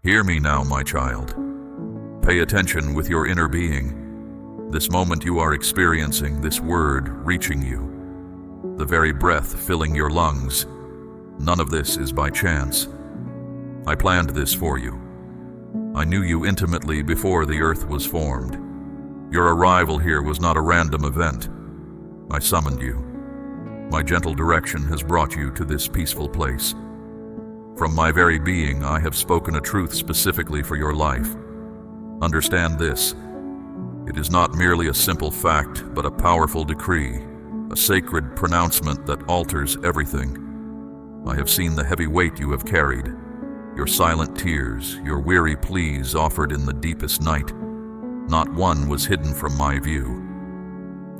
Hear me now, my child. Pay attention with your inner being. This moment you are experiencing, this word reaching you, the very breath filling your lungs, none of this is by chance. I planned this for you. I knew you intimately before the earth was formed. Your arrival here was not a random event. I summoned you. My gentle direction has brought you to this peaceful place. From my very being, I have spoken a truth specifically for your life. Understand this. It is not merely a simple fact, but a powerful decree, a sacred pronouncement that alters everything. I have seen the heavy weight you have carried, your silent tears, your weary pleas offered in the deepest night. Not one was hidden from my view.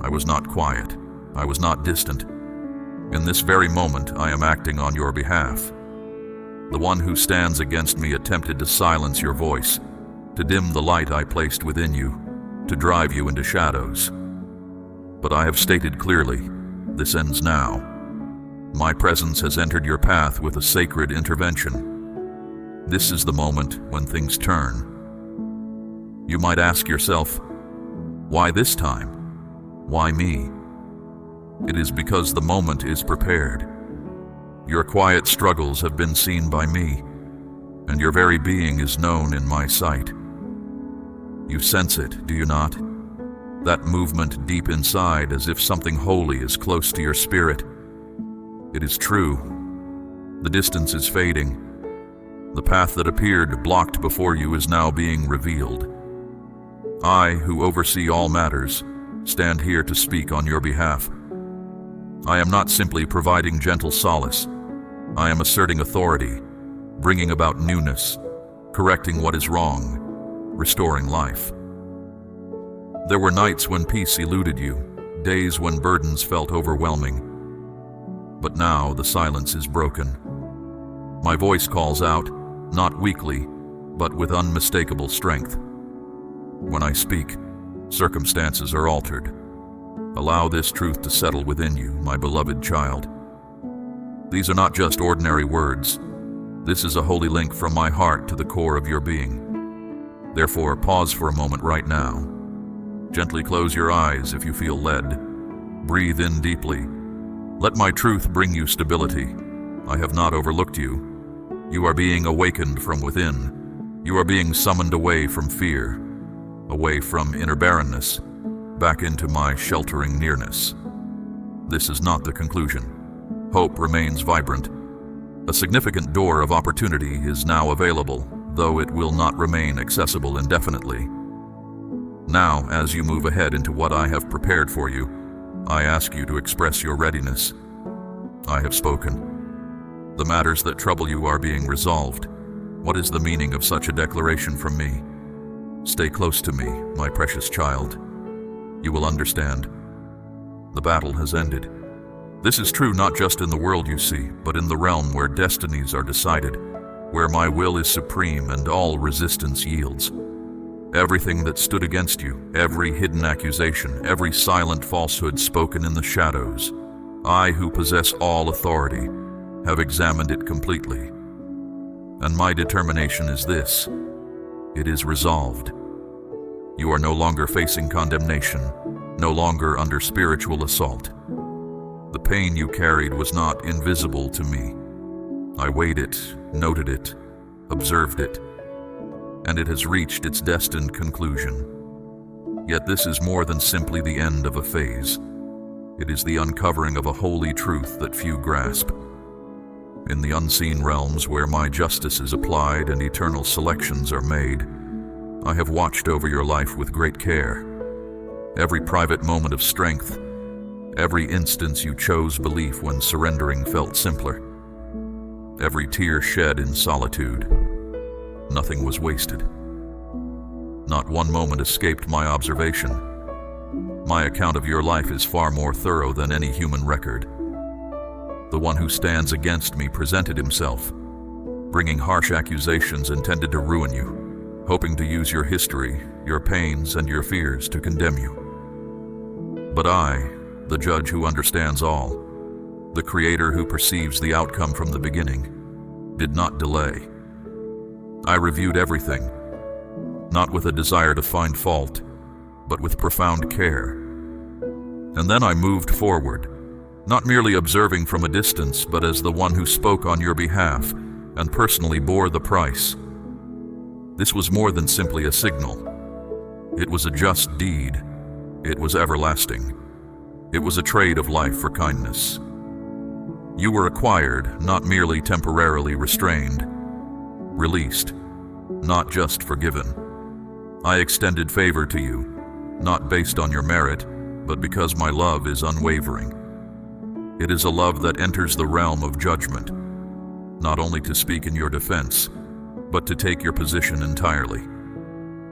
I was not quiet. I was not distant. In this very moment, I am acting on your behalf. The one who stands against me attempted to silence your voice, to dim the light I placed within you, to drive you into shadows. But I have stated clearly, this ends now. My presence has entered your path with a sacred intervention. This is the moment when things turn. You might ask yourself, why this time? Why me? It is because the moment is prepared. Your quiet struggles have been seen by me, and your very being is known in my sight. You sense it, do you not? That movement deep inside, as if something holy is close to your spirit. It is true. The distance is fading. The path that appeared blocked before you is now being revealed. I, who oversee all matters, stand here to speak on your behalf. I am not simply providing gentle solace. I am asserting authority, bringing about newness, correcting what is wrong, restoring life. There were nights when peace eluded you, days when burdens felt overwhelming. But now the silence is broken. My voice calls out, not weakly, but with unmistakable strength. When I speak, circumstances are altered. Allow this truth to settle within you, my beloved child. These are not just ordinary words. This is a holy link from my heart to the core of your being. Therefore, pause for a moment right now. Gently close your eyes if you feel led. Breathe in deeply. Let my truth bring you stability. I have not overlooked you. You are being awakened from within. You are being summoned away from fear, away from inner barrenness, back into my sheltering nearness. This is not the conclusion. Hope remains vibrant. A significant door of opportunity is now available, though it will not remain accessible indefinitely. Now, as you move ahead into what I have prepared for you, I ask you to express your readiness. I have spoken. The matters that trouble you are being resolved. What is the meaning of such a declaration from me? Stay close to me, my precious child. You will understand. The battle has ended. This is true not just in the world you see, but in the realm where destinies are decided, where my will is supreme and all resistance yields. Everything that stood against you, every hidden accusation, every silent falsehood spoken in the shadows, I, who possess all authority, have examined it completely. And my determination is this: it is resolved. You are no longer facing condemnation, no longer under spiritual assault. The pain you carried was not invisible to me. I weighed it, noted it, observed it, and it has reached its destined conclusion. Yet this is more than simply the end of a phase. It is the uncovering of a holy truth that few grasp. In the unseen realms where my justice is applied and eternal selections are made, I have watched over your life with great care. Every private moment of strength, every instance you chose belief when surrendering felt simpler, every tear shed in solitude, nothing was wasted. Not one moment escaped my observation. My account of your life is far more thorough than any human record. The one who stands against me presented himself, bringing harsh accusations intended to ruin you, hoping to use your history, your pains, and your fears to condemn you. But I, the judge who understands all, the creator who perceives the outcome from the beginning, did not delay. I reviewed everything, not with a desire to find fault, but with profound care. And then I moved forward, not merely observing from a distance, but as the one who spoke on your behalf and personally bore the price. This was more than simply a signal. It was a just deed. It was everlasting. It was a trade of life for kindness. You were acquired, not merely temporarily restrained. Released, not just forgiven. I extended favor to you, not based on your merit, but because my love is unwavering. It is a love that enters the realm of judgment, not only to speak in your defense, but to take your position entirely.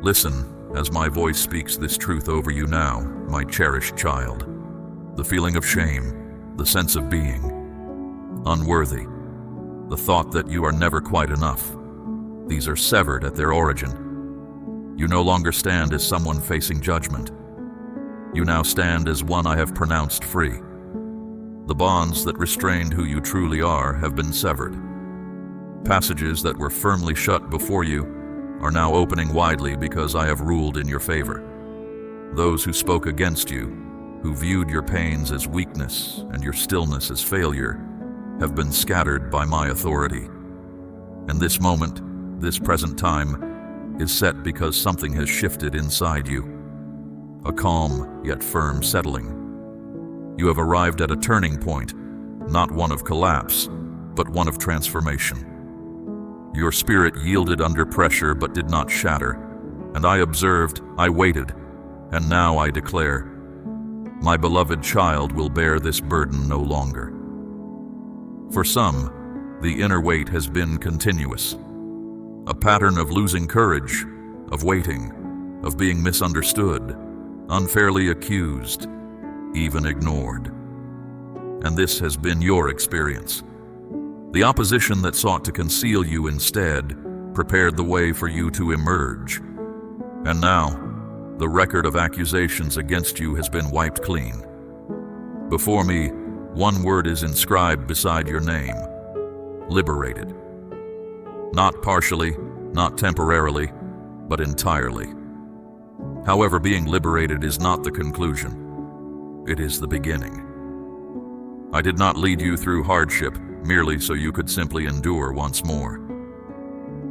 Listen as my voice speaks this truth over you now, my cherished child. The feeling of shame, the sense of being unworthy, the thought that you are never quite enough, these are severed at their origin. You no longer stand as someone facing judgment. You now stand as one I have pronounced free. The bonds that restrained who you truly are have been severed. Passages that were firmly shut before you are now opening widely because I have ruled in your favor. Those who spoke against you, who viewed your pains as weakness and your stillness as failure, have been scattered by my authority. And this moment, this present time, is set because something has shifted inside you. A calm yet firm settling. You have arrived at a turning point, not one of collapse, but one of transformation. Your spirit yielded under pressure but did not shatter, and I observed, I waited, and now I declare, my beloved child will bear this burden no longer. For some, the inner weight has been continuous, a pattern of losing courage, of waiting, of being misunderstood, unfairly accused, even ignored. And this has been your experience. The opposition that sought to conceal you instead prepared the way for you to emerge. And now, the record of accusations against you has been wiped clean. Before me, one word is inscribed beside your name: liberated. Not partially, not temporarily, but entirely. However, being liberated is not the conclusion. It is the beginning. I did not lead you through hardship merely so you could simply endure once more.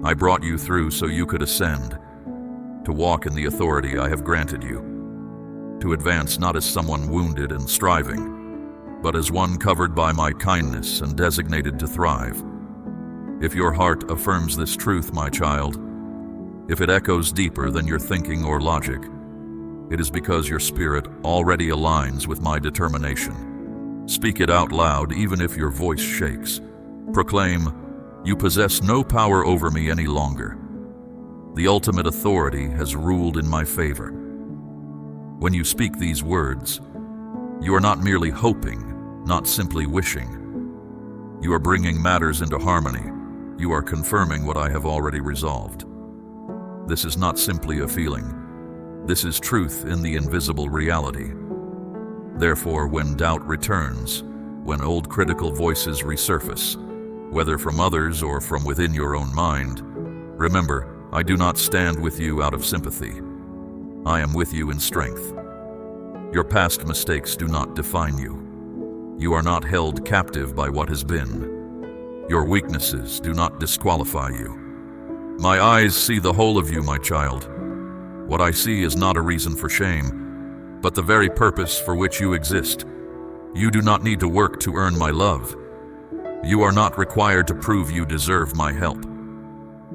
I brought you through so you could ascend, to walk in the authority I have granted you, to advance not as someone wounded and striving, but as one covered by my kindness and designated to thrive. If your heart affirms this truth, my child, if it echoes deeper than your thinking or logic, it is because your spirit already aligns with my determination. Speak it out loud, even if your voice shakes. Proclaim, you possess no power over me any longer. The ultimate authority has ruled in my favor. When you speak these words, you are not merely hoping, not simply wishing. You are bringing matters into harmony. You are confirming what I have already resolved. This is not simply a feeling. This is truth in the invisible reality. Therefore, when doubt returns, when old critical voices resurface, whether from others or from within your own mind, remember, I do not stand with you out of sympathy. I am with you in strength. Your past mistakes do not define you. You are not held captive by what has been. Your weaknesses do not disqualify you. My eyes see the whole of you, my child. What I see is not a reason for shame, but the very purpose for which you exist. You do not need to work to earn my love. You are not required to prove you deserve my help.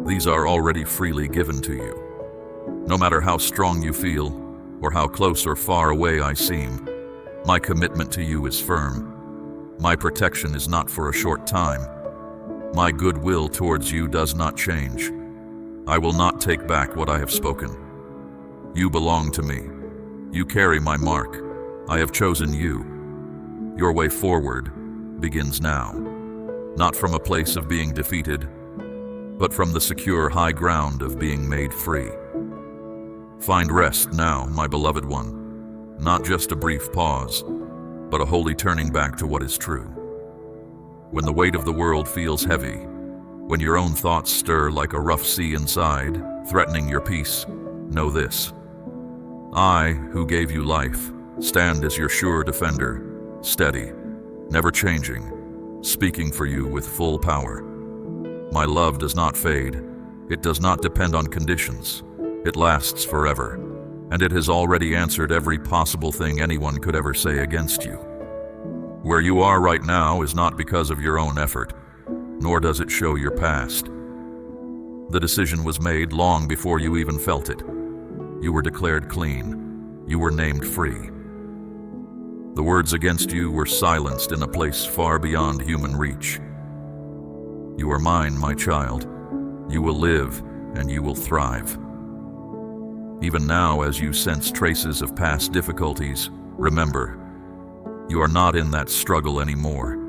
These are already freely given to you. No matter how strong you feel, or how close or far away I seem, my commitment to you is firm. My protection is not for a short time. My goodwill towards you does not change. I will not take back what I have spoken. You belong to me. You carry my mark. I have chosen you. Your way forward begins now, not from a place of being defeated, but from the secure high ground of being made free. Find rest now, my beloved one, not just a brief pause, but a holy turning back to what is true. When the weight of the world feels heavy, When your own thoughts stir like a rough sea inside, threatening your peace, know this. I, who gave you life, stand as your sure defender, steady, never changing, speaking for you with full power. My love does not fade. It does not depend on conditions. It lasts forever, and it has already answered every possible thing anyone could ever say against you. Where you are right now is not because of your own effort, nor does it show your past. The decision was made long before you even felt it. You were declared clean. You were named free. The words against you were silenced in a place far beyond human reach. You are mine, my child. You will live, and you will thrive. Even now, as you sense traces of past difficulties, remember, you are not in that struggle anymore.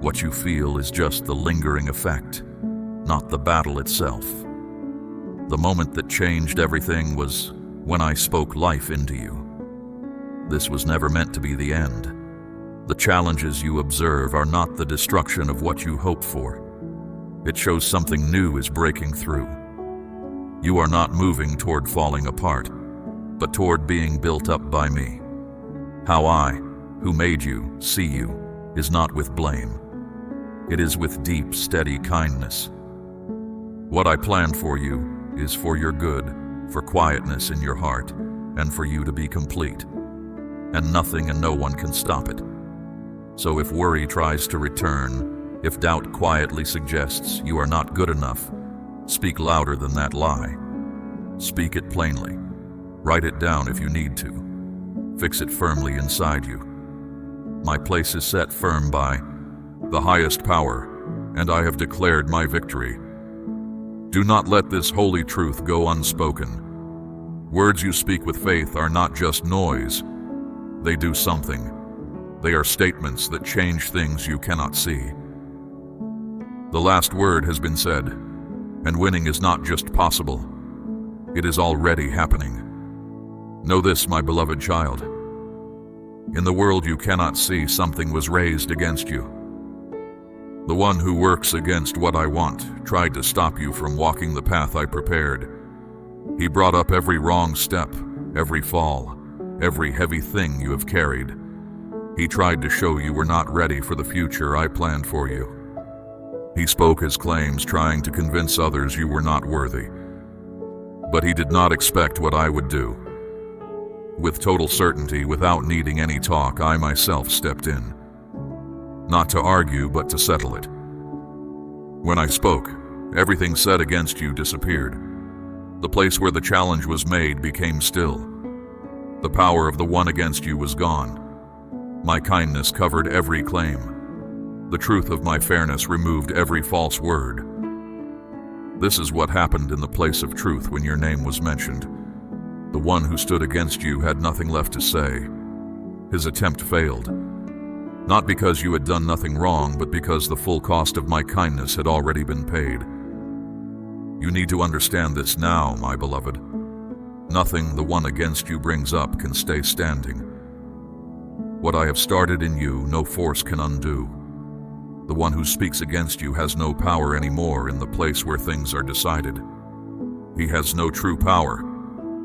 What you feel is just the lingering effect, not the battle itself. The moment that changed everything was when I spoke life into you. This was never meant to be the end. The challenges you observe are not the destruction of what you hoped for. It shows something new is breaking through. You are not moving toward falling apart, but toward being built up by me. How I, who made you, see you, is not with blame. It is with deep, steady kindness. What I planned for you is for your good, for quietness in your heart, and for you to be complete. And nothing and no one can stop it. So if worry tries to return, if doubt quietly suggests you are not good enough, speak louder than that lie. Speak it plainly. Write it down if you need to. Fix it firmly inside you. My place is set firm by the highest power, and I have declared my victory. Do not let this holy truth go unspoken. Words you speak with faith are not just noise. They do something. They are statements that change things you cannot see. The last word has been said, and winning is not just possible. It is already happening. Know this, my beloved child. In the world you cannot see, something was raised against you. The one who works against what I want tried to stop you from walking the path I prepared. He brought up every wrong step, every fall, every heavy thing you have carried. He tried to show you were not ready for the future I planned for you. He spoke his claims, trying to convince others you were not worthy. But he did not expect what I would do. With total certainty, without needing any talk, I myself stepped in. Not to argue, but to settle it. When I spoke, everything said against you disappeared. The place where the challenge was made became still. The power of the one against you was gone. My kindness covered every claim. The truth of my fairness removed every false word. This is what happened in the place of truth when your name was mentioned. The one who stood against you had nothing left to say. His attempt failed. Not because you had done nothing wrong, but because the full cost of my kindness had already been paid. You need to understand this now, my beloved. Nothing the one against you brings up can stay standing. What I have started in you, no force can undo. The one who speaks against you has no power anymore in the place where things are decided. He has no true power.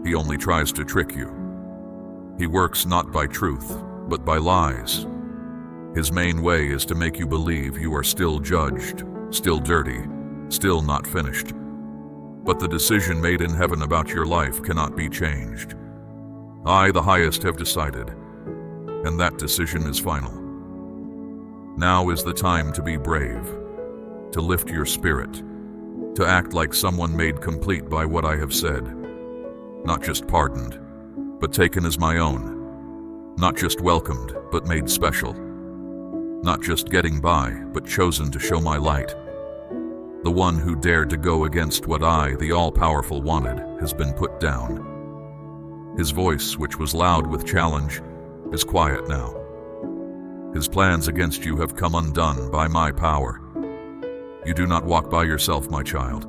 He only tries to trick you. He works not by truth, but by lies. His main way is to make you believe you are still judged, still dirty, still not finished. But the decision made in heaven about your life cannot be changed. I, the highest, have decided, and that decision is final. Now is the time to be brave, to lift your spirit, to act like someone made complete by what I have said. Not just pardoned, but taken as my own. Not just welcomed, but made special. Not just getting by, but chosen to show my light. The one who dared to go against what I, the all-powerful, wanted, has been put down. His voice, which was loud with challenge, is quiet now. His plans against you have come undone by my power. You do not walk by yourself, my child.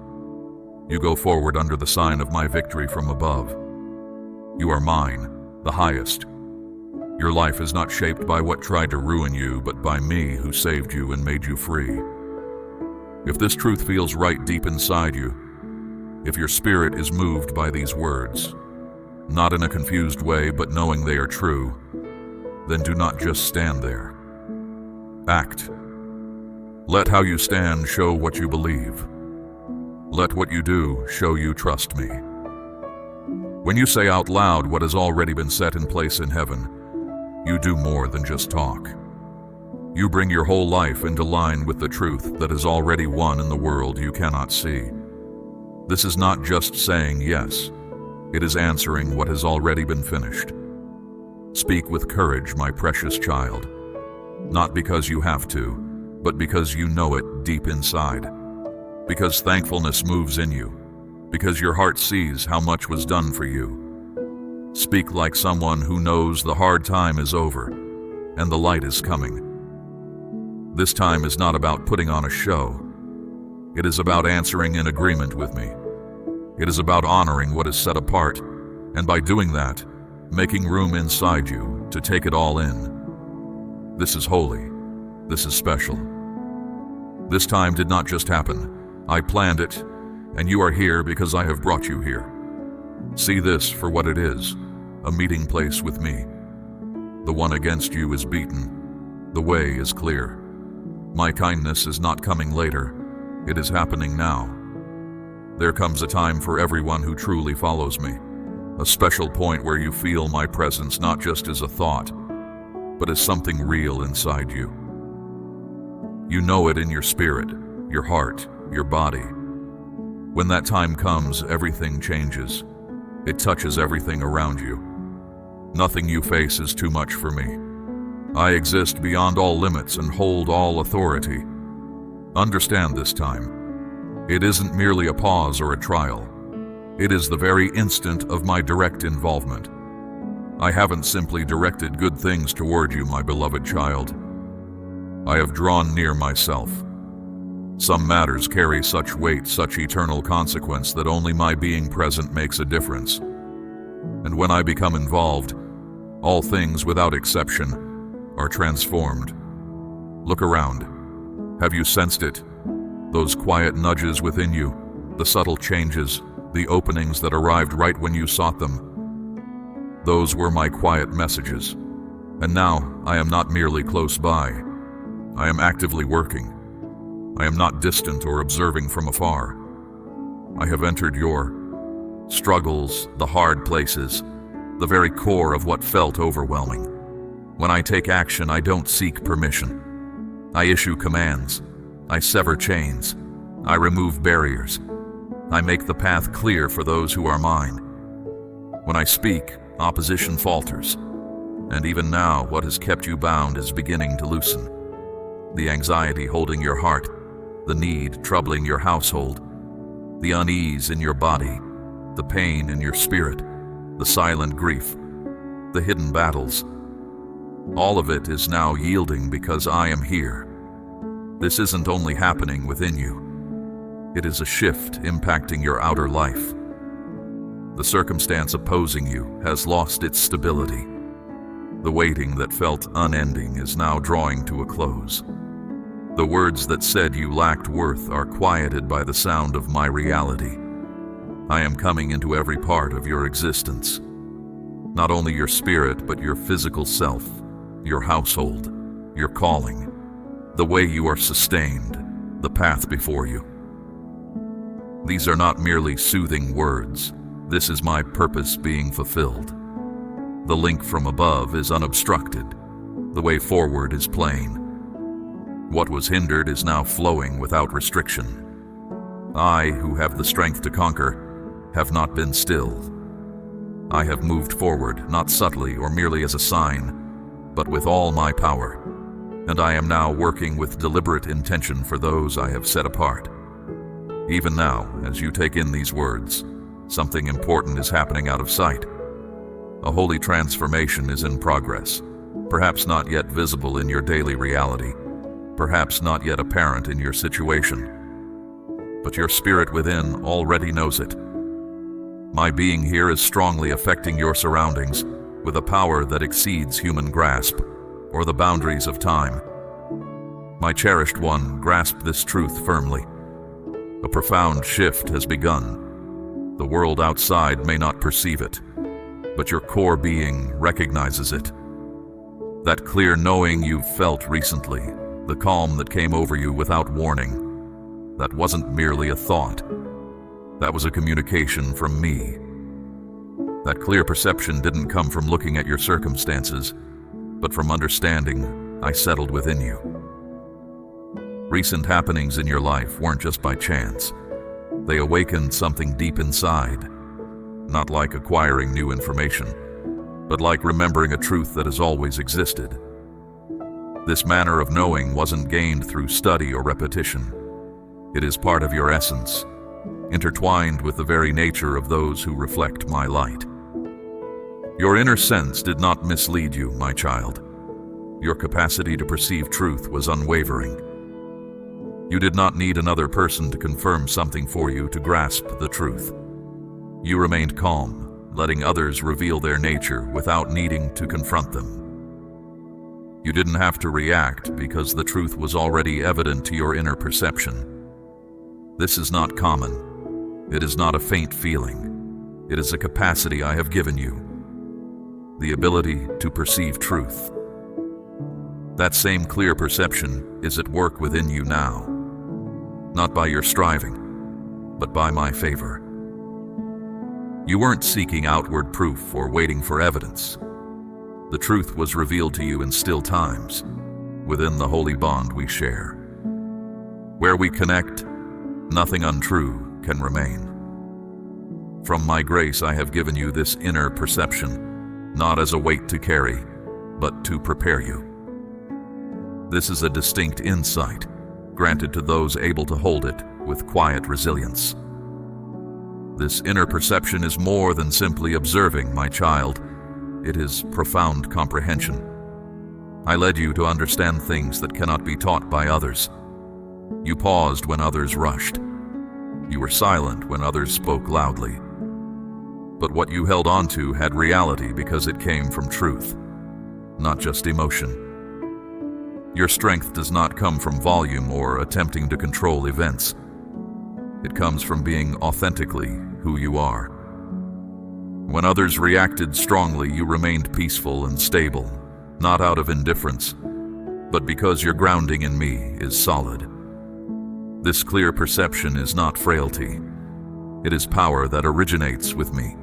You go forward under the sign of my victory from above. You are mine, the highest. Your life is not shaped by what tried to ruin you, but by me who saved you and made you free. If this truth feels right deep inside you, if your spirit is moved by these words, not in a confused way but knowing they are true, then do not just stand there. Act. Let how you stand show what you believe. Let what you do show you trust me. When you say out loud what has already been set in place in heaven, you do more than just talk. You bring your whole life into line with the truth that is already won in the world you cannot see. This is not just saying yes. It is answering what has already been finished. Speak with courage, my precious child. Not because you have to, but because you know it deep inside. Because thankfulness moves in you. Because your heart sees how much was done for you. Speak like someone who knows the hard time is over and the light is coming. This time is not about putting on a show. It is about answering in agreement with me. It is about honoring what is set apart, and by doing that, making room inside you to take it all in. This is holy. This is special. This time did not just happen. I planned it, and you are here because I have brought you here. See this for what it is, a meeting place with me. The one against you is beaten. The way is clear. My kindness is not coming later. It is happening now. There comes a time for everyone who truly follows me. A special point where you feel my presence not just as a thought, but as something real inside you. You know it in your spirit, your heart, your body. When that time comes, everything changes. It touches everything around you. Nothing you face is too much for me. I exist beyond all limits and hold all authority. Understand this time. It isn't merely a pause or a trial. It is the very instant of my direct involvement. I haven't simply directed good things toward you, my beloved child. I have drawn near myself. Some matters carry such weight, such eternal consequence that only my being present makes a difference. And when I become involved, all things without exception are transformed. Look around. Have you sensed it? Those quiet nudges within you, the subtle changes, the openings that arrived right when you sought them. Those were my quiet messages. And now I am not merely close by. I am actively working. I am not distant or observing from afar. I have entered your struggles, the hard places, the very core of what felt overwhelming. When I take action, I don't seek permission. I issue commands. I sever chains. I remove barriers. I make the path clear for those who are mine. When I speak, opposition falters. And even now, what has kept you bound is beginning to loosen. The anxiety holding your heart, the need troubling your household, the unease in your body, the pain in your spirit, the silent grief, the hidden battles. All of it is now yielding because I am here. This isn't only happening within you. It is a shift impacting your outer life. The circumstance opposing you has lost its stability. The waiting that felt unending is now drawing to a close. The words that said you lacked worth are quieted by the sound of my reality. I am coming into every part of your existence. Not only your spirit, but your physical self, your household, your calling, the way you are sustained, the path before you. These are not merely soothing words. This is my purpose being fulfilled. The link from above is unobstructed. The way forward is plain. What was hindered is now flowing without restriction. I, who have the strength to conquer, have not been still. I have moved forward, not subtly or merely as a sign, but with all my power. And I am now working with deliberate intention for those I have set apart. Even now, as you take in these words, something important is happening out of sight. A holy transformation is in progress, perhaps not yet visible in your daily reality, perhaps not yet apparent in your situation. But your spirit within already knows it. My being here is strongly affecting your surroundings with a power that exceeds human grasp or the boundaries of time. My cherished one, grasp this truth firmly. A profound shift has begun. The world outside may not perceive it, but your core being recognizes it. That clear knowing you've felt recently, the calm that came over you without warning, that wasn't merely a thought. That was a communication from me. That clear perception didn't come from looking at your circumstances, but from understanding I settled within you. Recent happenings in your life weren't just by chance. They awakened something deep inside, not like acquiring new information, but like remembering a truth that has always existed. This manner of knowing wasn't gained through study or repetition. It is part of your essence, intertwined with the very nature of those who reflect my light. Your inner sense did not mislead you, my child. Your capacity to perceive truth was unwavering. You did not need another person to confirm something for you to grasp the truth. You remained calm, letting others reveal their nature without needing to confront them. You didn't have to react because the truth was already evident to your inner perception. This is not common. It is not a faint feeling. It is a capacity I have given you. The ability to perceive truth. That same clear perception is at work within you now. Not by your striving, but by my favor. You weren't seeking outward proof or waiting for evidence. The truth was revealed to you in still times, within the holy bond we share. Where we connect, nothing untrue can remain. From my grace I have given you this inner perception, not as a weight to carry, but to prepare you. This is a distinct insight, granted to those able to hold it with quiet resilience. This inner perception is more than simply observing, my child. It is profound comprehension. I led you to understand things that cannot be taught by others. You paused when others rushed. You were silent when others spoke loudly. But what you held on to had reality because it came from truth, not just emotion. Your strength does not come from volume or attempting to control events. It comes from being authentically who you are. When others reacted strongly, you remained peaceful and stable, not out of indifference, but because your grounding in me is solid. This clear perception is not frailty. It is power that originates with me.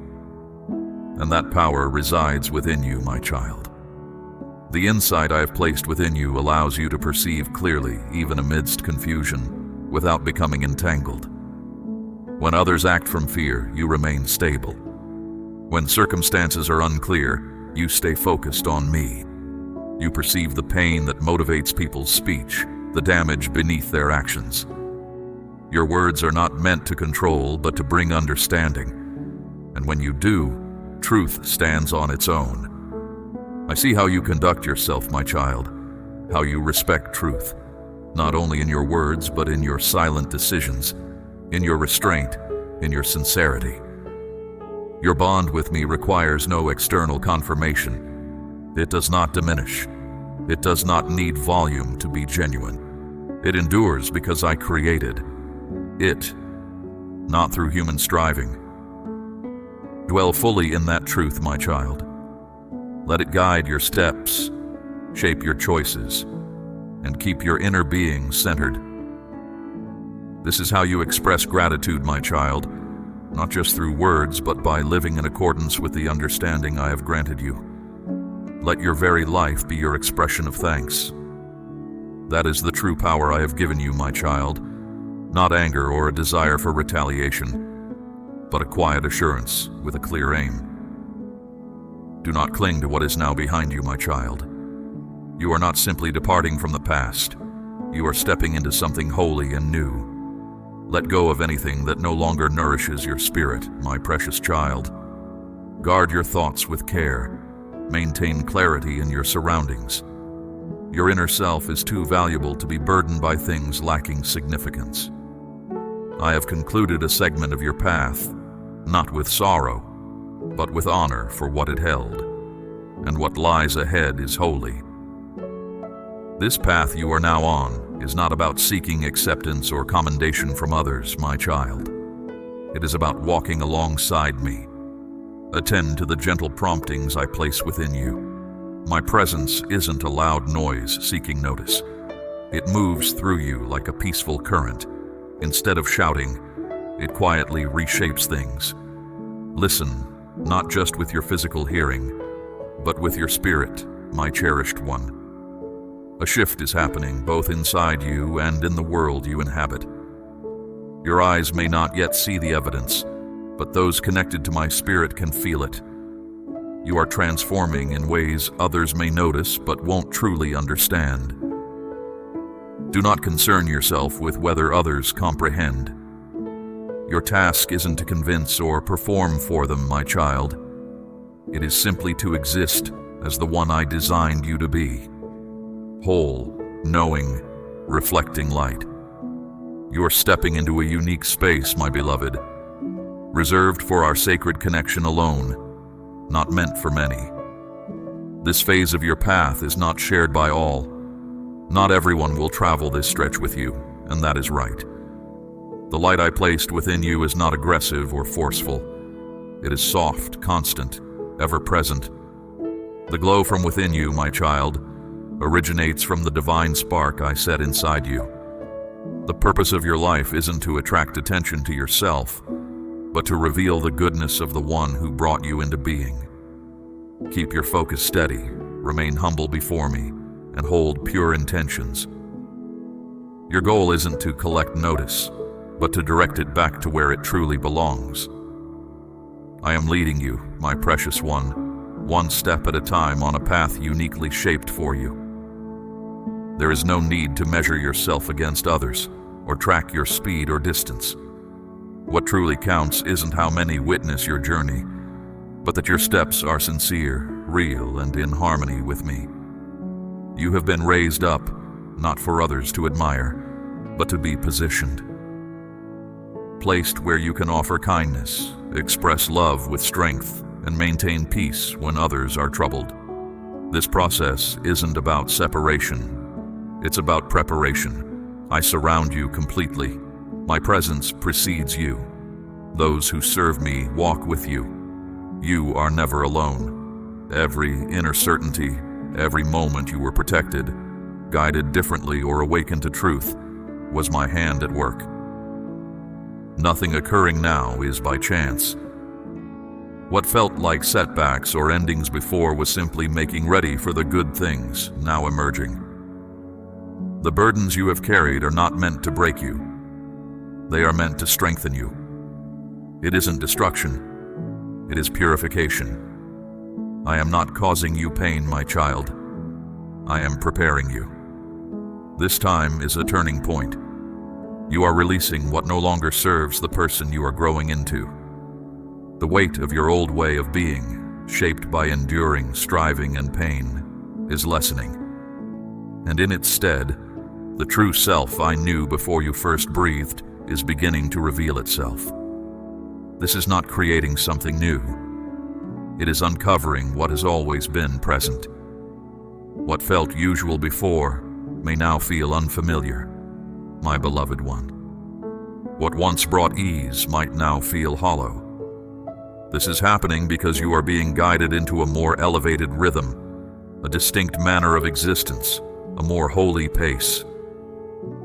And that power resides within you, my child. The insight I have placed within you allows you to perceive clearly, even amidst confusion, without becoming entangled. When others act from fear, you remain stable. When circumstances are unclear, you stay focused on me. You perceive the pain that motivates people's speech, the damage beneath their actions. Your words are not meant to control, but to bring understanding. And when you do, truth stands on its own. I see how you conduct yourself, my child, how you respect truth, not only in your words, but in your silent decisions, in your restraint, in your sincerity. Your bond with me requires no external confirmation. It does not diminish. It does not need volume to be genuine. It endures because I created it, not through human striving. Dwell fully in that truth, my child. Let it guide your steps, shape your choices, and keep your inner being centered. This is how you express gratitude, my child, not just through words, but by living in accordance with the understanding I have granted you. Let your very life be your expression of thanks. That is the true power I have given you, my child, not anger or a desire for retaliation, but a quiet assurance with a clear aim. Do not cling to what is now behind you, my child. You are not simply departing from the past. You are stepping into something holy and new. Let go of anything that no longer nourishes your spirit, my precious child. Guard your thoughts with care. Maintain clarity in your surroundings. Your inner self is too valuable to be burdened by things lacking significance. I have concluded a segment of your path, not with sorrow, but with honor for what it held, and what lies ahead is holy. This path you are now on is not about seeking acceptance or commendation from others, my child. It is about walking alongside me. Attend to the gentle promptings I place within you. My presence isn't a loud noise seeking notice. It moves through you like a peaceful current. Instead of shouting, it quietly reshapes things. Listen, not just with your physical hearing, but with your spirit, my cherished one. A shift is happening both inside you and in the world you inhabit. Your eyes may not yet see the evidence, but those connected to my spirit can feel it. You are transforming in ways others may notice but won't truly understand. Do not concern yourself with whether others comprehend. Your task isn't to convince or perform for them, my child. It is simply to exist as the one I designed you to be. Whole, knowing, reflecting light. You are stepping into a unique space, my beloved, reserved for our sacred connection alone, not meant for many. This phase of your path is not shared by all. Not everyone will travel this stretch with you, and that is right. The light I placed within you is not aggressive or forceful. It is soft, constant, ever present. The glow from within you, my child, originates from the divine spark I set inside you. The purpose of your life isn't to attract attention to yourself, but to reveal the goodness of the one who brought you into being. Keep your focus steady, remain humble before me, and hold pure intentions. Your goal isn't to collect notice, but to direct it back to where it truly belongs. I am leading you, my precious one step at a time on a path uniquely shaped for you. There is no need to measure yourself against others, or track your speed or distance. What truly counts isn't how many witness your journey, but that your steps are sincere, real, and in harmony with me. You have been raised up, not for others to admire, but to be positioned. Placed where you can offer kindness, express love with strength, and maintain peace when others are troubled. This process isn't about separation. It's about preparation. I surround you completely. My presence precedes you. Those who serve me walk with you. You are never alone. Every inner certainty, every moment you were protected, guided differently or awakened to truth, was my hand at work. Nothing occurring now is by chance. What felt like setbacks or endings before was simply making ready for the good things now emerging. The burdens you have carried are not meant to break you. They are meant to strengthen you. It isn't destruction. It is purification. I am not causing you pain, my child. I am preparing you. This time is a turning point. You are releasing what no longer serves the person you are growing into. The weight of your old way of being, shaped by enduring, striving, and pain, is lessening. And in its stead, the true self I knew before you first breathed is beginning to reveal itself. This is not creating something new. It is uncovering what has always been present. What felt usual before may now feel unfamiliar, my beloved one. What once brought ease might now feel hollow. This is happening because you are being guided into a more elevated rhythm, a distinct manner of existence, a more holy pace.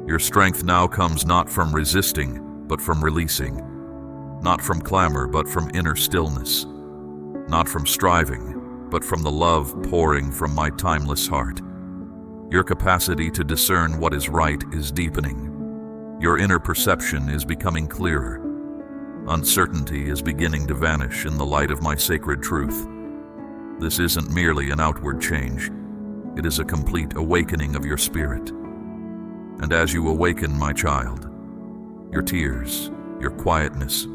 Your strength now comes not from resisting, but from releasing. Not from clamor, but from inner stillness. Not from striving, but from the love pouring from my timeless heart. Your capacity to discern what is right is deepening. Your inner perception is becoming clearer. Uncertainty is beginning to vanish in the light of my sacred truth. This isn't merely an outward change. It is a complete awakening of your spirit. And as you awaken, my child, your tears, your quietness,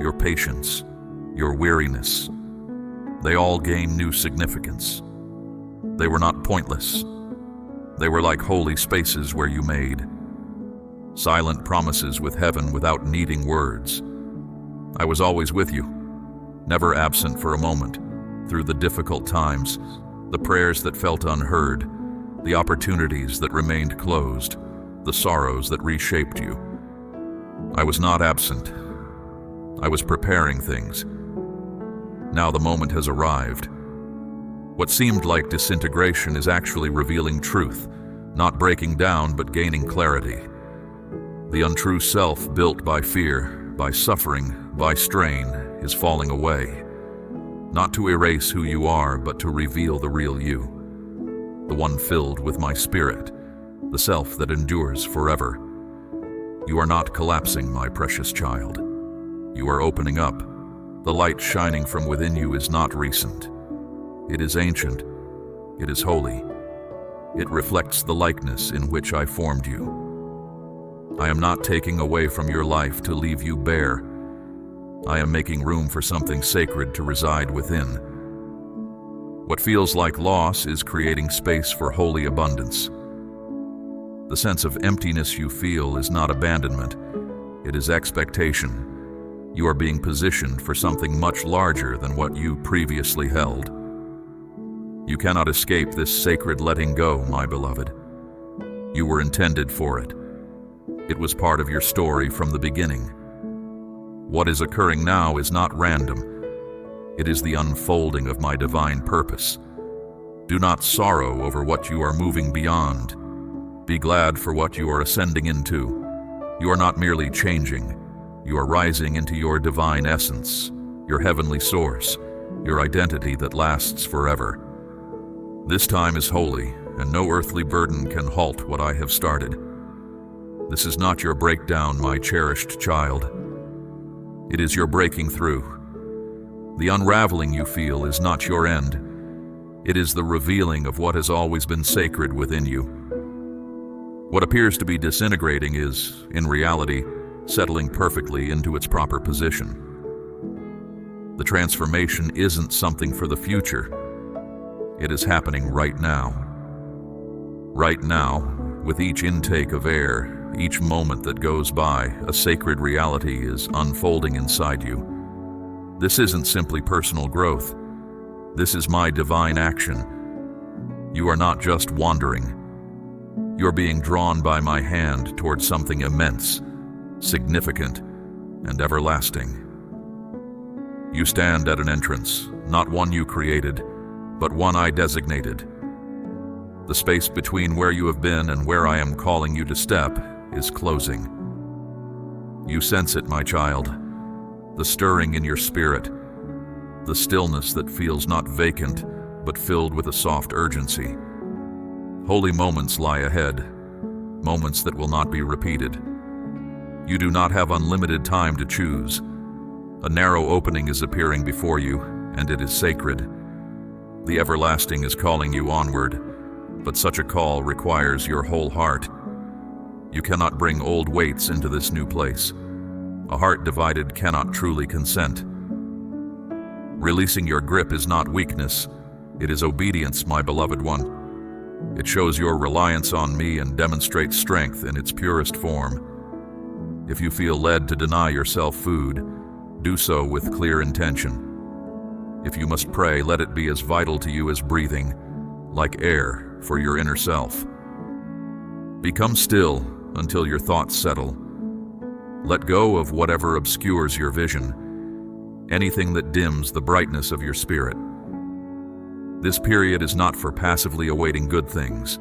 your patience, your weariness, they all gain new significance. They were not pointless. They were like holy spaces where you made silent promises with heaven without needing words. I was always with you, never absent for a moment, through the difficult times, the prayers that felt unheard, the opportunities that remained closed, the sorrows that reshaped you. I was not absent. I was preparing things. Now the moment has arrived. What seemed like disintegration is actually revealing truth, not breaking down but gaining clarity. The untrue self built by fear, by suffering, by strain, is falling away. Not to erase who you are, but to reveal the real you. The one filled with my spirit, the self that endures forever. You are not collapsing, my precious child. You are opening up. The light shining from within you is not recent. It is ancient. It is holy. It reflects the likeness in which I formed you. I am not taking away from your life to leave you bare. I am making room for something sacred to reside within. What feels like loss is creating space for holy abundance. The sense of emptiness you feel is not abandonment. It is expectation. You are being positioned for something much larger than what you previously held. You cannot escape this sacred letting go, my beloved. You were intended for it. It was part of your story from the beginning. What is occurring now is not random. It is the unfolding of my divine purpose. Do not sorrow over what you are moving beyond. Be glad for what you are ascending into. You are not merely changing. You are rising into your divine essence, your heavenly source, your identity that lasts forever. This time is holy, and no earthly burden can halt what I have started. This is not your breakdown, my cherished child. It is your breaking through. The unraveling you feel is not your end. It is the revealing of what has always been sacred within you. What appears to be disintegrating is, in reality, settling perfectly into its proper position. The transformation isn't something for the future. It is happening right now. Right now, with each intake of air, each moment that goes by, a sacred reality is unfolding inside you. This isn't simply personal growth. This is my divine action. You are not just wandering. You're being drawn by my hand towards something immense, significant, and everlasting. You stand at an entrance, not one you created, but one I designated. The space between where you have been and where I am calling you to step is closing. You sense it, my child, the stirring in your spirit, the stillness that feels not vacant, but filled with a soft urgency. Holy moments lie ahead, moments that will not be repeated. You do not have unlimited time to choose. A narrow opening is appearing before you, and it is sacred. The everlasting is calling you onward, but such a call requires your whole heart. You cannot bring old weights into this new place. A heart divided cannot truly consent. Releasing your grip is not weakness. It is obedience, my beloved one. It shows your reliance on me and demonstrates strength in its purest form. If you feel led to deny yourself food, do so with clear intention. If you must pray, let it be as vital to you as breathing, like air for your inner self. Become still until your thoughts settle. Let go of whatever obscures your vision, anything that dims the brightness of your spirit. This period is not for passively awaiting good things.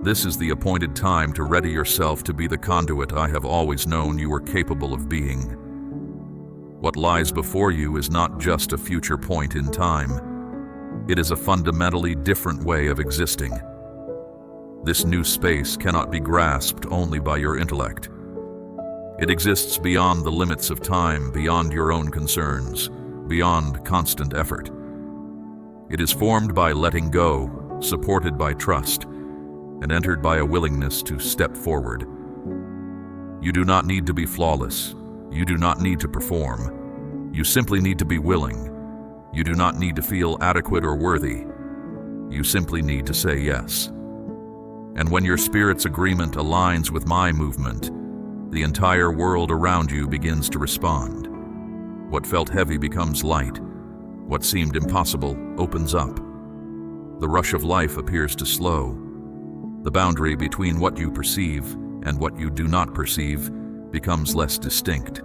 This is the appointed time to ready yourself to be the conduit I have always known you were capable of being. What lies before you is not just a future point in time. It is a fundamentally different way of existing. This new space cannot be grasped only by your intellect. It exists beyond the limits of time, beyond your own concerns, beyond constant effort. It is formed by letting go, supported by trust, and entered by a willingness to step forward. You do not need to be flawless. You do not need to perform. You simply need to be willing. You do not need to feel adequate or worthy. You simply need to say yes. And when your spirit's agreement aligns with my movement, the entire world around you begins to respond. What felt heavy becomes light. What seemed impossible opens up. The rush of life appears to slow. The boundary between what you perceive and what you do not perceive becomes less distinct.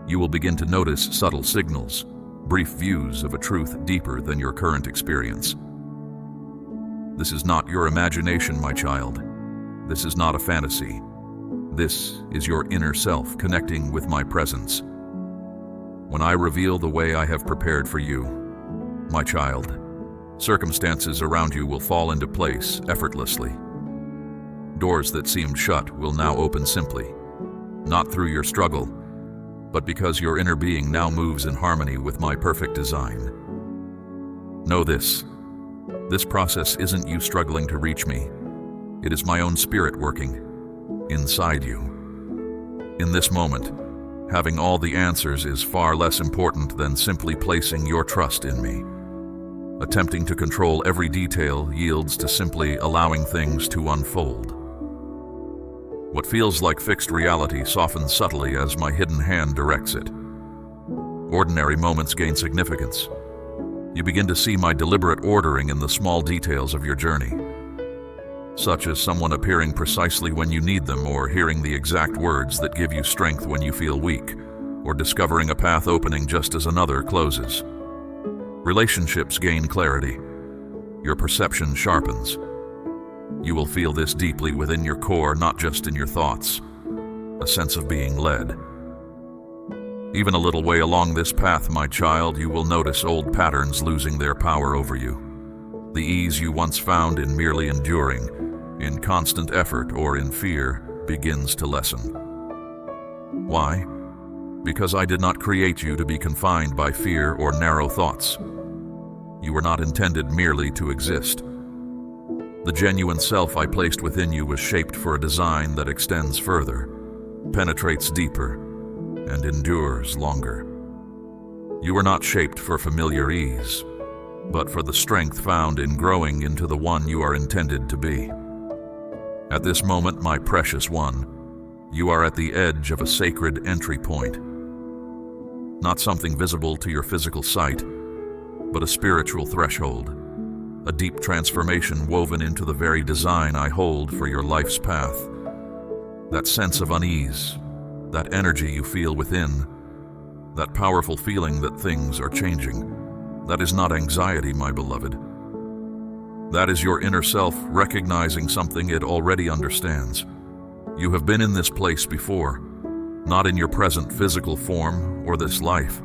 You will begin to notice subtle signals, brief views of a truth deeper than your current experience. This is not your imagination, my child. This is not a fantasy. This is your inner self connecting with my presence. When I reveal the way I have prepared for you, my child, circumstances around you will fall into place effortlessly. Doors that seemed shut will now open simply, not through your struggle, but because your inner being now moves in harmony with my perfect design. Know this. This process isn't you struggling to reach me. It is my own spirit working inside you. In this moment, having all the answers is far less important than simply placing your trust in me. Attempting to control every detail yields to simply allowing things to unfold. What feels like fixed reality softens subtly as my hidden hand directs it. Ordinary moments gain significance. You begin to see my deliberate ordering in the small details of your journey, such as someone appearing precisely when you need them, or hearing the exact words that give you strength when you feel weak, or discovering a path opening just as another closes. Relationships gain clarity. Your perception sharpens. You will feel this deeply within your core, not just in your thoughts. A sense of being led. Even a little way along this path, my child, you will notice old patterns losing their power over you. The ease you once found in merely enduring, in constant effort, or in fear, begins to lessen. Why? Because I did not create you to be confined by fear or narrow thoughts. You were not intended merely to exist. The genuine self I placed within you was shaped for a design that extends further, penetrates deeper, and endures longer. You were not shaped for familiar ease, but for the strength found in growing into the one you are intended to be. At this moment, my precious one, you are at the edge of a sacred entry point. Not something visible to your physical sight, but a spiritual threshold, a deep transformation woven into the very design I hold for your life's path. That sense of unease, that energy you feel within, that powerful feeling that things are changing, that is not anxiety, my beloved. That is your inner self recognizing something it already understands. You have been in this place before, not in your present physical form or this life,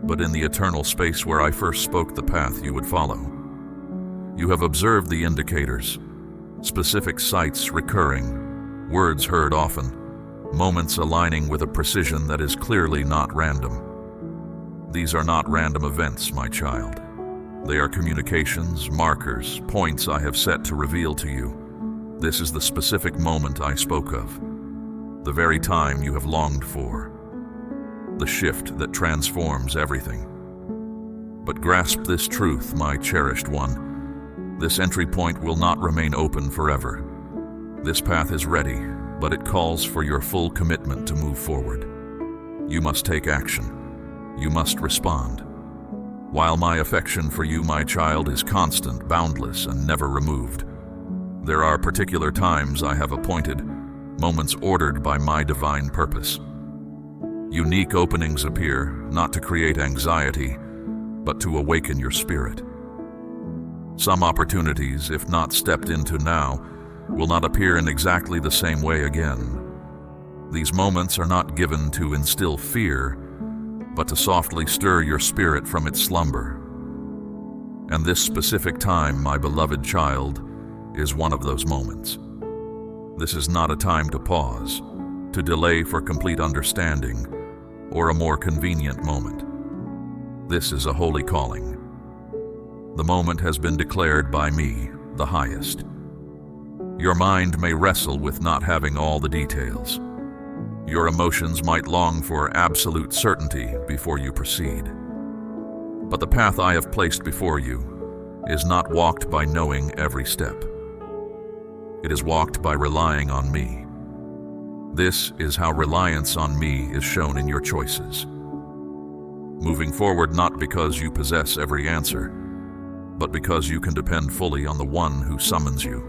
but in the eternal space where I first spoke the path you would follow. You have observed the indicators, specific sights recurring, words heard often, moments aligning with a precision that is clearly not random. These are not random events, my child. They are communications, markers, points I have set to reveal to you. This is the specific moment I spoke of, the very time you have longed for, the shift that transforms everything. But grasp this truth, my cherished one. This entry point will not remain open forever. This path is ready, but it calls for your full commitment to move forward. You must take action. You must respond. While my affection for you, my child, is constant, boundless, and never removed, there are particular times I have appointed, moments ordered by my divine purpose. Unique openings appear, not to create anxiety, but to awaken your spirit. Some opportunities, if not stepped into now, will not appear in exactly the same way again. These moments are not given to instill fear, but to softly stir your spirit from its slumber. And this specific time, my beloved child, is one of those moments. This is not a time to pause, to delay for complete understanding, or a more convenient moment. This is a holy calling. The moment has been declared by me, the highest. Your mind may wrestle with not having all the details. Your emotions might long for absolute certainty before you proceed. But the path I have placed before you is not walked by knowing every step. It is walked by relying on me. This is how reliance on me is shown in your choices. Moving forward not because you possess every answer, but because you can depend fully on the one who summons you.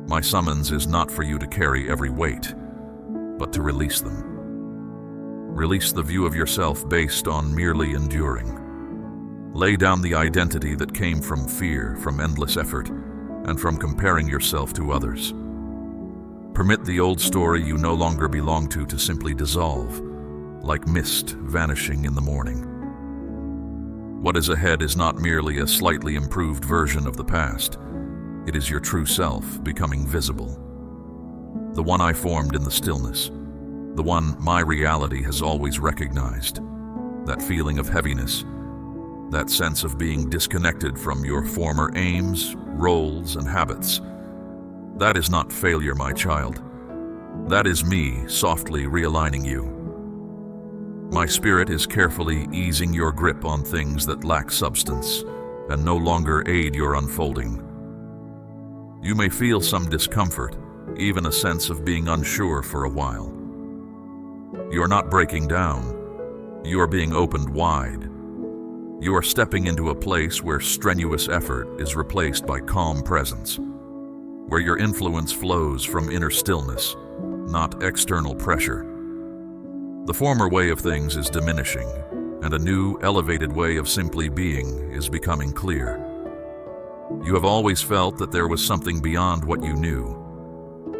My summons is not for you to carry every weight, but to release them. Release the view of yourself based on merely enduring. Lay down the identity that came from fear, from endless effort, and from comparing yourself to others. Permit the old story you no longer belong to simply dissolve, like mist vanishing in the morning. What is ahead is not merely a slightly improved version of the past. It is your true self becoming visible. The one I formed in the stillness. The one my reality has always recognized. That feeling of heaviness. That sense of being disconnected from your former aims, roles, and habits. That is not failure, my child. That is me softly realigning you. My spirit is carefully easing your grip on things that lack substance and no longer aid your unfolding. You may feel some discomfort, even a sense of being unsure for a while. You are not breaking down. You are being opened wide. You are stepping into a place where strenuous effort is replaced by calm presence, where your influence flows from inner stillness, not external pressure. The former way of things is diminishing, and a new, elevated way of simply being is becoming clear. You have always felt that there was something beyond what you knew.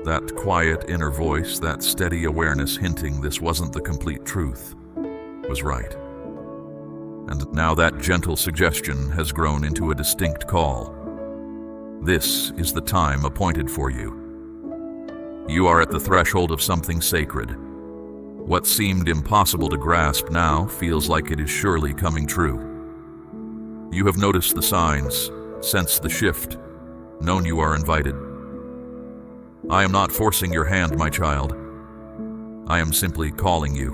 That quiet inner voice, that steady awareness hinting this wasn't the complete truth, was right. And now that gentle suggestion has grown into a distinct call. This is the time appointed for you. You are at the threshold of something sacred. What seemed impossible to grasp now feels like it is surely coming true. You have noticed the signs, sensed the shift, known you are invited. I am not forcing your hand, my child. I am simply calling you.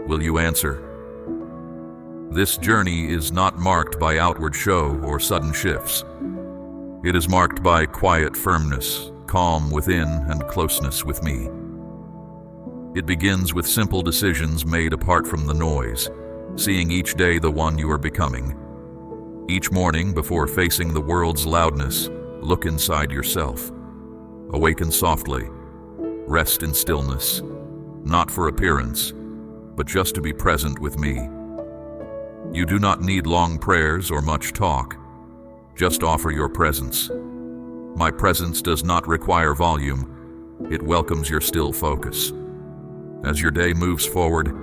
Will you answer? This journey is not marked by outward show or sudden shifts. It is marked by quiet firmness, calm within, and closeness with me. It begins with simple decisions made apart from the noise, seeing each day the one you are becoming. Each morning, before facing the world's loudness, look inside yourself. Awaken softly. Rest in stillness, not for appearance, but just to be present with me. You do not need long prayers or much talk. Just offer your presence. My presence does not require volume. It welcomes your still focus. As your day moves forward,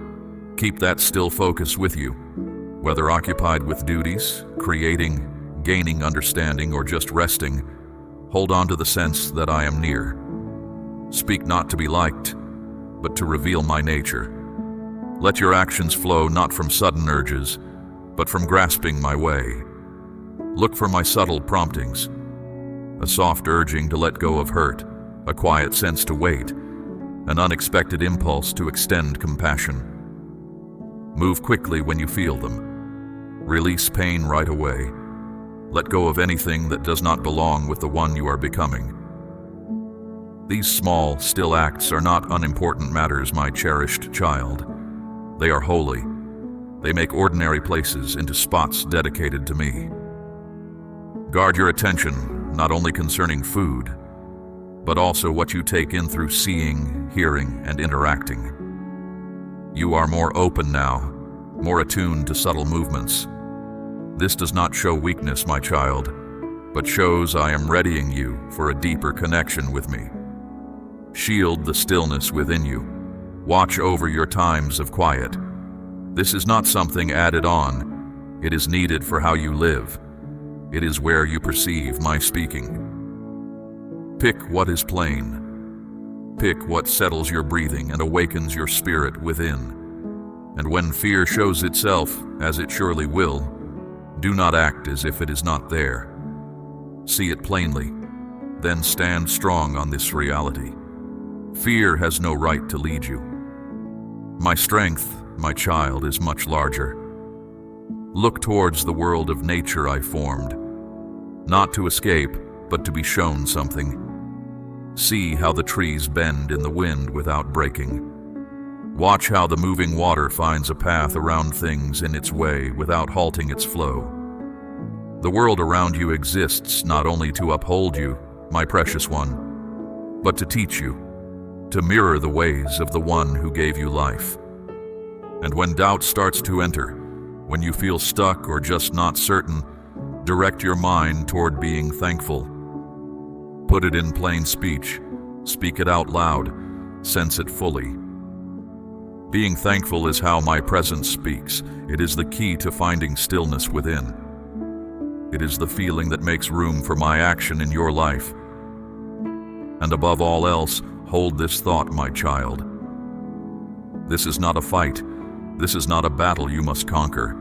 keep that still focus with you. Whether occupied with duties, creating, gaining understanding, or just resting, hold on to the sense that I am near. Speak not to be liked, but to reveal my nature. Let your actions flow not from sudden urges, but from grasping my way. Look for my subtle promptings, a soft urging to let go of hurt, a quiet sense to wait, an unexpected impulse to extend compassion. Move quickly when you feel them. Release pain right away. Let go of anything that does not belong with the one you are becoming. These small, still acts are not unimportant matters, my cherished child. They are holy. They make ordinary places into spots dedicated to me. Guard your attention, not only concerning food, but also what you take in through seeing, hearing, and interacting. You are more open now, more attuned to subtle movements. This does not show weakness, my child, but shows I am readying you for a deeper connection with me. Shield the stillness within you. Watch over your times of quiet. This is not something added on. It is needed for how you live. It is where you perceive my speaking. Pick what is plain. Pick what settles your breathing and awakens your spirit within. And when fear shows itself, as it surely will, do not act as if it is not there. See it plainly, then stand strong on this reality. Fear has no right to lead you. My strength, my child, is much larger. Look towards the world of nature I formed, not to escape, but to be shown something. See how the trees bend in the wind without breaking. Watch how the moving water finds a path around things in its way without halting its flow. The world around you exists not only to uphold you, my precious one, but to teach you, to mirror the ways of the one who gave you life. And when doubt starts to enter, when you feel stuck or just not certain, direct your mind toward being thankful. Put it in plain speech, speak it out loud, sense it fully. Being thankful is how my presence speaks. It is the key to finding stillness within. It is the feeling that makes room for my action in your life. And above all else, hold this thought, my child. This is not a fight. This is not a battle you must conquer.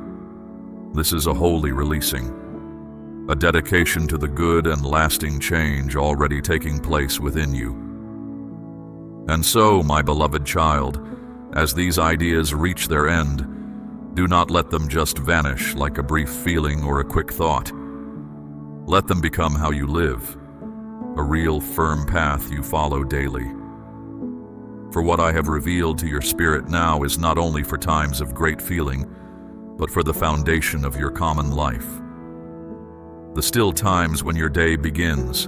This is a holy releasing, a dedication to the good and lasting change already taking place within you. And so, my beloved child, as these ideas reach their end, do not let them just vanish like a brief feeling or a quick thought. Let them become how you live, a real firm path you follow daily. For what I have revealed to your spirit now is not only for times of great feeling, but for the foundation of your common life. The still times when your day begins,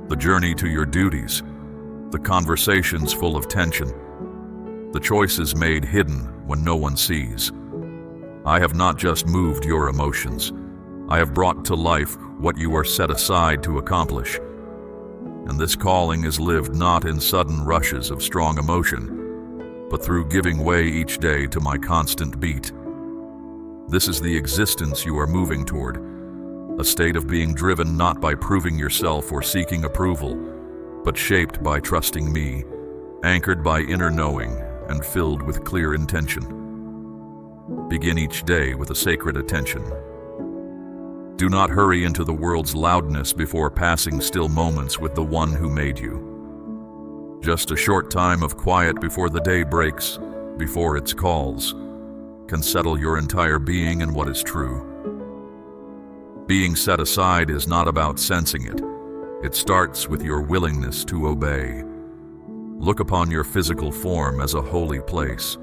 the journey to your duties, the conversations full of tension, the choices made hidden when no one sees. I have not just moved your emotions. I have brought to life what you are set aside to accomplish. And this calling is lived not in sudden rushes of strong emotion, but through giving way each day to my constant beat. This is the existence you are moving toward, a state of being driven not by proving yourself or seeking approval, but shaped by trusting me, anchored by inner knowing, and filled with clear intention. Begin each day with a sacred attention. Do not hurry into the world's loudness before passing still moments with the one who made you. Just a short time of quiet before the day breaks, before its calls, can settle your entire being in what is true. Being set aside is not about sensing it. It starts with your willingness to obey. Look upon your physical form as a holy place,